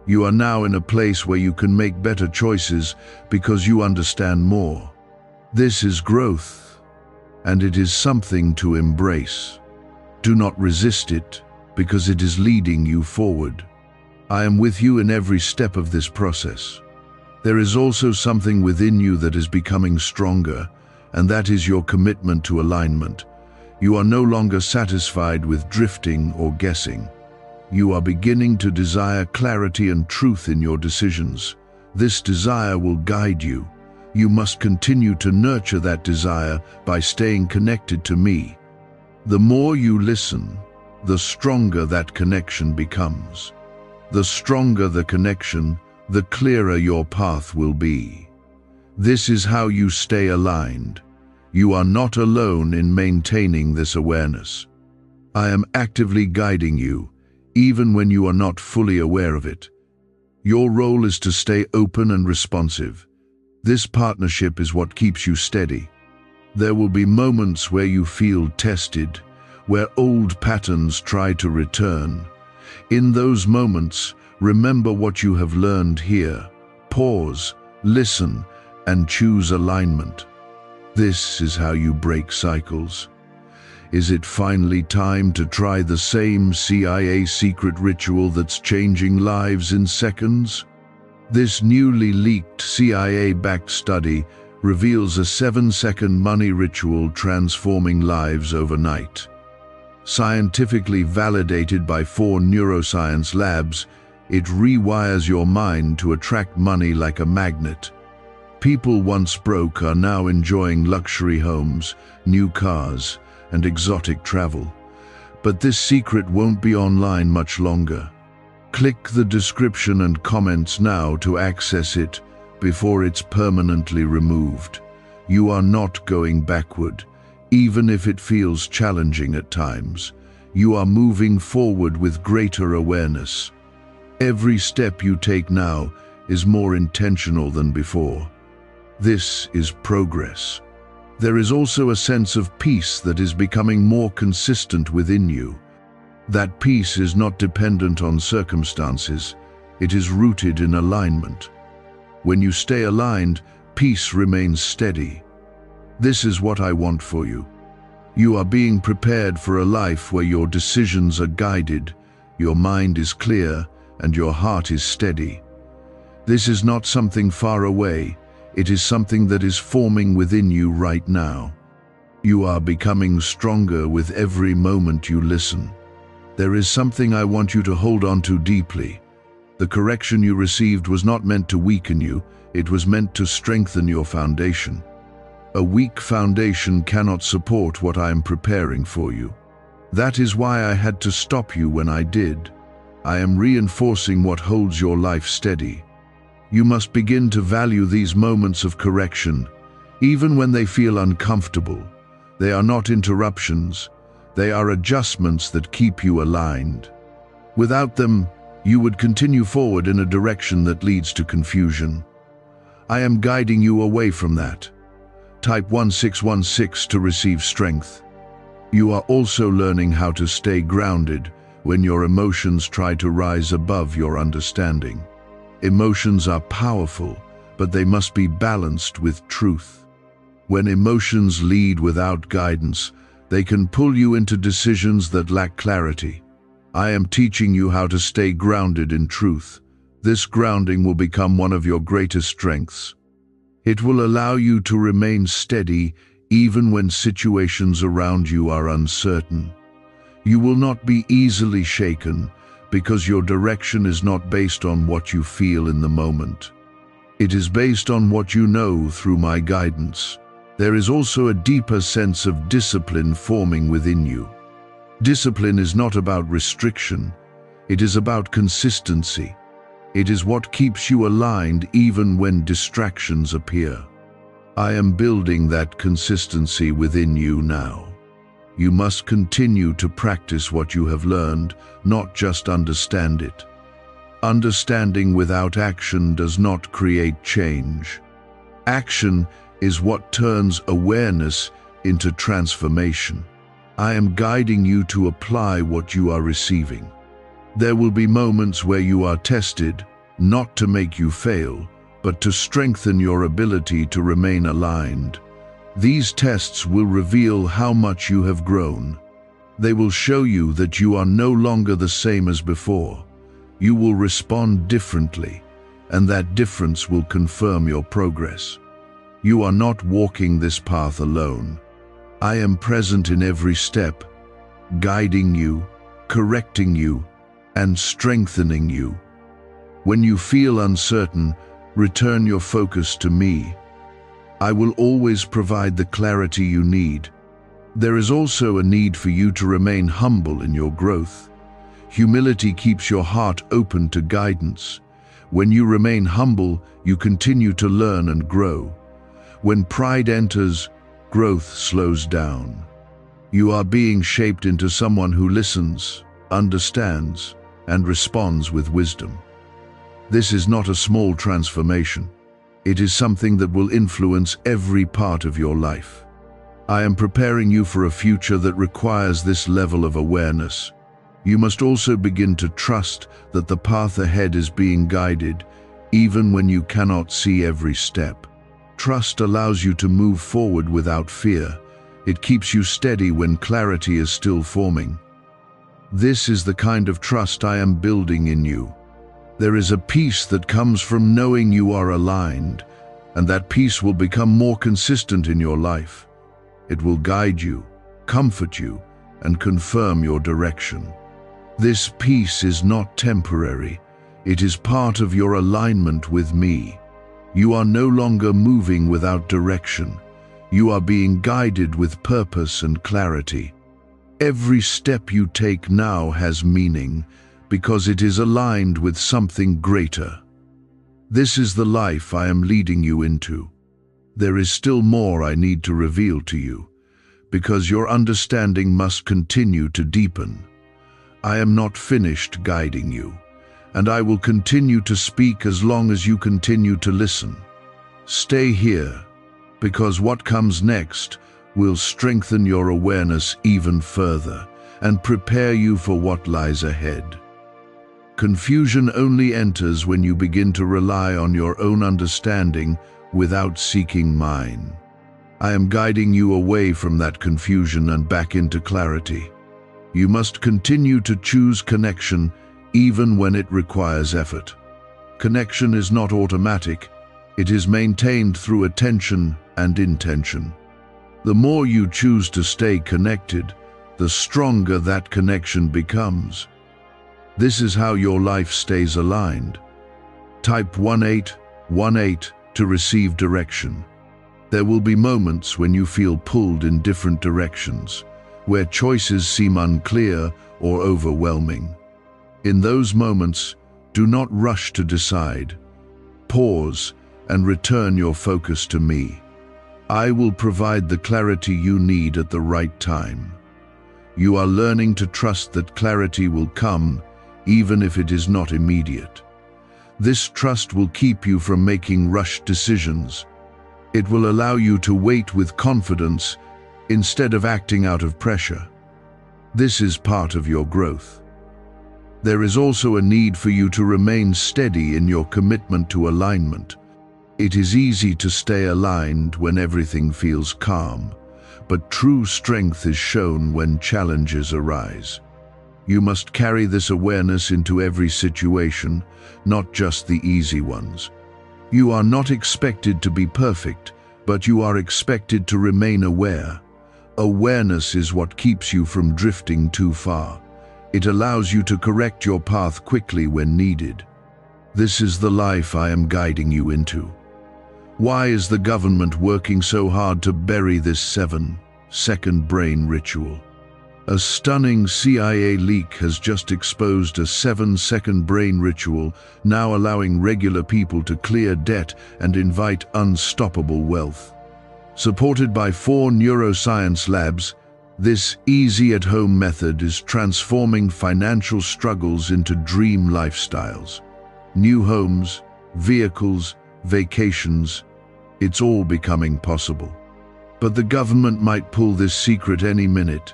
S1: You are now in a place where you can make better choices because you understand more. This is growth, and it is something to embrace. Do not resist it, because it is leading you forward. I am with you in every step of this process. There is also something within you that is becoming stronger, and that is your commitment to alignment. You are no longer satisfied with drifting or guessing. You are beginning to desire clarity and truth in your decisions. This desire will guide you. You must continue to nurture that desire by staying connected to me. The more you listen, the stronger that connection becomes. The stronger the connection, the clearer your path will be. This is how you stay aligned. You are not alone in maintaining this awareness. I am actively guiding you, even when you are not fully aware of it. Your role is to stay open and responsive. This partnership is what keeps you steady. There will be moments where you feel tested, where old patterns try to return. In those moments, remember what you have learned here. Pause, listen, and choose alignment. This is how you break cycles. Is it finally time to try the same CIA secret ritual that's changing lives in seconds? This newly leaked CIA-backed study reveals a 7-second money ritual transforming lives overnight. Scientifically validated by 4 neuroscience labs, it rewires your mind to attract money like a magnet. People once broke are now enjoying luxury homes, new cars, and exotic travel. But this secret won't be online much longer. Click the description and comments now to access it before it's permanently removed. You are not going backward, even if it feels challenging at times. You are moving forward with greater awareness. Every step you take now is more intentional than before. This is progress. There is also a sense of peace that is becoming more consistent within you. That peace is not dependent on circumstances. It is rooted in alignment. When you stay aligned, peace remains steady. This is what I want for you. You are being prepared for a life where your decisions are guided, your mind is clear, and your heart is steady. This is not something far away. It is something that is forming within you right now. You are becoming stronger with every moment you listen. There is something I want you to hold on to deeply. The correction you received was not meant to weaken you, it was meant to strengthen your foundation. A weak foundation cannot support what I am preparing for you. That is why I had to stop you when I did. I am reinforcing what holds your life steady. You must begin to value these moments of correction, even when they feel uncomfortable. They are not interruptions, they are adjustments that keep you aligned. Without them, you would continue forward in a direction that leads to confusion. I am guiding you away from that. Type 1616 to receive strength. You are also learning how to stay grounded when your emotions try to rise above your understanding. Emotions are powerful, but they must be balanced with truth. When emotions lead without guidance, they can pull you into decisions that lack clarity. I am teaching you how to stay grounded in truth. This grounding will become one of your greatest strengths. It will allow you to remain steady even when situations around you are uncertain. You will not be easily shaken because your direction is not based on what you feel in the moment. It is based on what you know through my guidance. There is also a deeper sense of discipline forming within you. Discipline is not about restriction, it is about consistency. It is what keeps you aligned even when distractions appear. I am building that consistency within you now. You must continue to practice what you have learned, not just understand it. Understanding without action does not create change. Action is what turns awareness into transformation. I am guiding you to apply what you are receiving. There will be moments where you are tested, not to make you fail, but to strengthen your ability to remain aligned. These tests will reveal how much you have grown. They will show you that you are no longer the same as before. You will respond differently, and that difference will confirm your progress. You are not walking this path alone. I am present in every step, guiding you, correcting you, and strengthening you. When you feel uncertain, return your focus to me. I will always provide the clarity you need. There is also a need for you to remain humble in your growth. Humility keeps your heart open to guidance. When you remain humble, you continue to learn and grow. When pride enters, growth slows down. You are being shaped into someone who listens, understands, and responds with wisdom. This is not a small transformation. It is something that will influence every part of your life. I am preparing you for a future that requires this level of awareness. You must also begin to trust that the path ahead is being guided, even when you cannot see every step. Trust allows you to move forward without fear. It keeps you steady when clarity is still forming. This is the kind of trust I am building in you. There is a peace that comes from knowing you are aligned, and that peace will become more consistent in your life. It will guide you, comfort you, and confirm your direction. This peace is not temporary. It is part of your alignment with me. You are no longer moving without direction. You are being guided with purpose and clarity. Every step you take now has meaning because it is aligned with something greater. This is the life I am leading you into. There is still more I need to reveal to you, because your understanding must continue to deepen. I am not finished guiding you, and I will continue to speak as long as you continue to listen. Stay here, because what comes next will strengthen your awareness even further and prepare you for what lies ahead. Confusion only enters when you begin to rely on your own understanding without seeking mine. I am guiding you away from that confusion and back into clarity. You must continue to choose connection even when it requires effort. Connection is not automatic. It is maintained through attention and intention. The more you choose to stay connected, the stronger that connection becomes. This is how your life stays aligned. Type 1818 to receive direction. There will be moments when you feel pulled in different directions, where choices seem unclear or overwhelming. In those moments, do not rush to decide. Pause and return your focus to me. I will provide the clarity you need at the right time. You are learning to trust that clarity will come, even if it is not immediate. This trust will keep you from making rushed decisions. It will allow you to wait with confidence instead of acting out of pressure. This is part of your growth. There is also a need for you to remain steady in your commitment to alignment. It is easy to stay aligned when everything feels calm, but true strength is shown when challenges arise. You must carry this awareness into every situation, not just the easy ones. You are not expected to be perfect, but you are expected to remain aware. Awareness is what keeps you from drifting too far. It allows you to correct your path quickly when needed. This is the life I am guiding you into. Why is the government working so hard to bury this 7-second brain ritual? A stunning CIA leak has just exposed a 7-second brain ritual, now allowing regular people to clear debt and invite unstoppable wealth. Supported by 4 neuroscience labs, this easy-at-home method is transforming financial struggles into dream lifestyles. New homes, vehicles, vacations, it's all becoming possible. But the government might pull this secret any minute.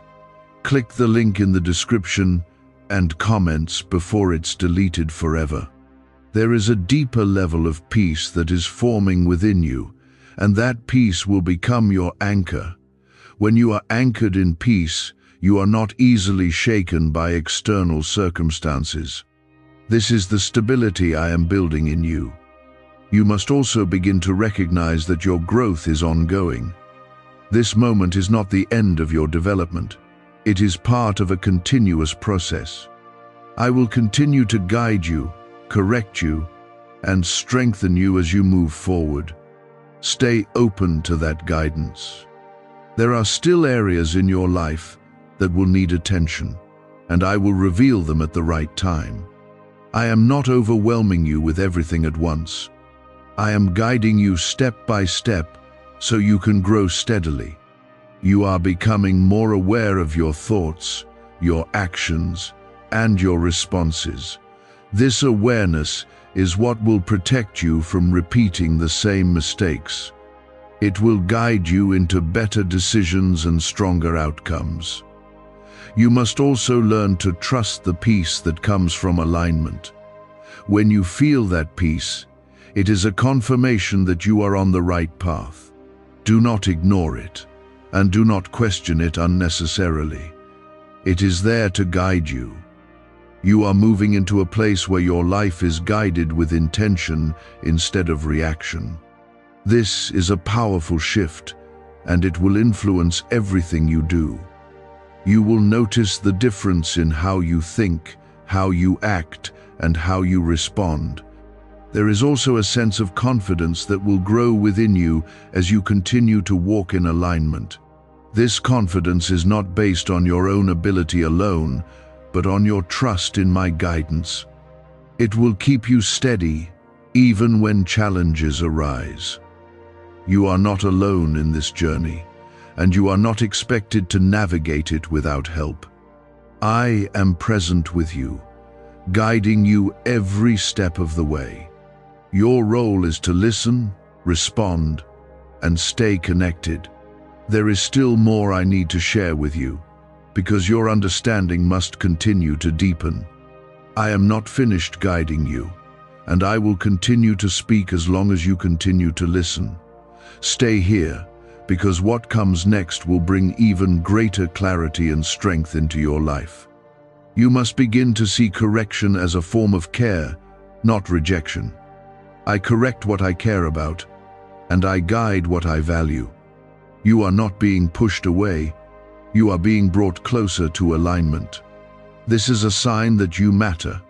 S1: Click the link in the description and comments before it's deleted forever. There is a deeper level of peace that is forming within you, and that peace will become your anchor. When you are anchored in peace, you are not easily shaken by external circumstances. This is the stability I am building in you. You must also begin to recognize that your growth is ongoing. This moment is not the end of your development. It is part of a continuous process. I will continue to guide you, correct you, and strengthen you as you move forward. Stay open to that guidance. There are still areas in your life that will need attention, and I will reveal them at the right time. I am not overwhelming you with everything at once. I am guiding you step by step so you can grow steadily. You are becoming more aware of your thoughts, your actions, and your responses. This awareness is what will protect you from repeating the same mistakes. It will guide you into better decisions and stronger outcomes. You must also learn to trust the peace that comes from alignment. When you feel that peace, it is a confirmation that you are on the right path. Do not ignore it, and do not question it unnecessarily. It is there to guide you. You are moving into a place where your life is guided with intention instead of reaction. This is a powerful shift, and it will influence everything you do. You will notice the difference in how you think, how you act, and how you respond. There is also a sense of confidence that will grow within you as you continue to walk in alignment. This confidence is not based on your own ability alone, but on your trust in my guidance. It will keep you steady, even when challenges arise. You are not alone in this journey, and you are not expected to navigate it without help. I am present with you, guiding you every step of the way. Your role is to listen, respond, and stay connected. There is still more I need to share with you, because your understanding must continue to deepen. I am not finished guiding you, and I will continue to speak as long as you continue to listen. Stay here, because what comes next will bring even greater clarity and strength into your life. You must begin to see correction as a form of care, not rejection. I correct what I care about, and I guide what I value. You are not being pushed away, you are being brought closer to alignment. This is a sign that you matter.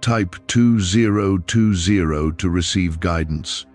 S1: Type 2020 to receive guidance.